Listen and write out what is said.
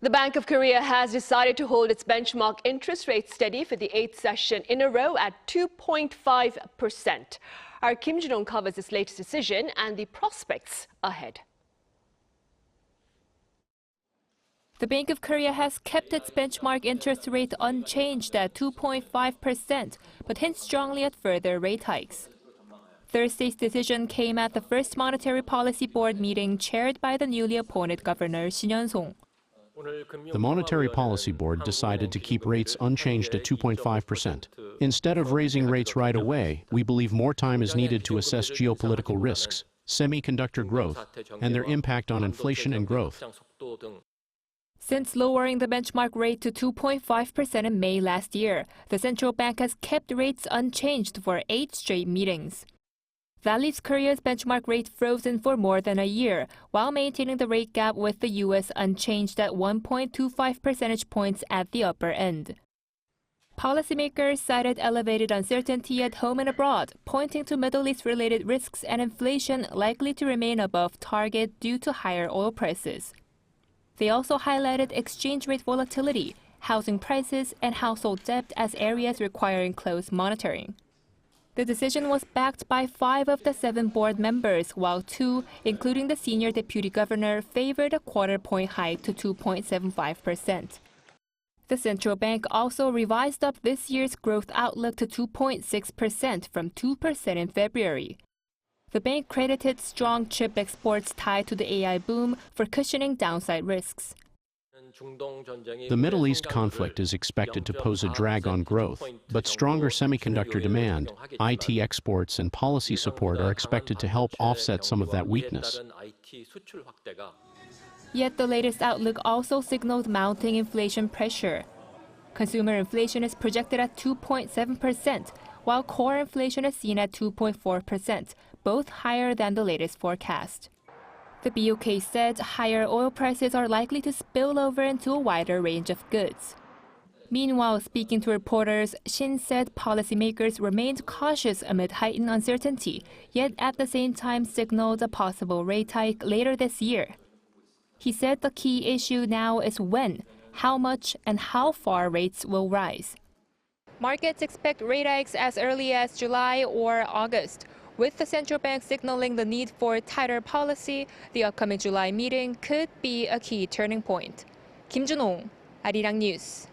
The Bank of Korea has decided to hold its benchmark interest rate steady for the 8th session in a row at 2.5%. Our Kim Jun-hong covers this latest decision and the prospects ahead. The Bank of Korea has kept its benchmark interest rate unchanged at 2.5%, but hints strongly at further rate hikes. Thursday's decision came at the first Monetary Policy Board meeting chaired by the newly appointed Governor Shin Hyun-song. The Monetary Policy Board decided to keep rates unchanged at 2.5%. Instead of raising rates right away, we believe more time is needed to assess geopolitical risks, semiconductor growth, and their impact on inflation and growth. Since lowering the benchmark rate to 2.5% in May last year, the central bank has kept rates unchanged for 8 straight meetings. That leaves Korea's benchmark rate frozen for more than a year, while maintaining the rate gap with the U.S. unchanged at 1.25 percentage points at the upper end. Policymakers cited elevated uncertainty at home and abroad, pointing to Middle East-related risks and inflation likely to remain above target due to higher oil prices. They also highlighted exchange rate volatility, housing prices, and household debt as areas requiring close monitoring. The decision was backed by 5 of the 7 board members, while 2, including the senior deputy governor, favored a quarter-point hike to 2.75%. The central bank also revised up this year's growth outlook to 2.6% from 2% in February. The bank credited strong chip exports tied to the AI boom for cushioning downside risks. The Middle East conflict is expected to pose a drag on growth, but stronger semiconductor demand, IT exports, and policy support are expected to help offset some of that weakness. Yet the latest outlook also signaled mounting inflation pressure. Consumer inflation is projected at 2.7%, while core inflation is seen at 2.4%, both higher than the latest forecast. The BOK said higher oil prices are likely to spill over into a wider range of goods. Meanwhile, speaking to reporters, Shin said policymakers remained cautious amid heightened uncertainty, yet at the same time signaled a possible rate hike later this year. He said the key issue now is when, how much, and how far rates will rise. Markets expect rate hikes as early as July or August. With the central bank signaling the need for tighter policy, the upcoming July meeting could be a key turning point. Kim Jun-hong, ArirangNews.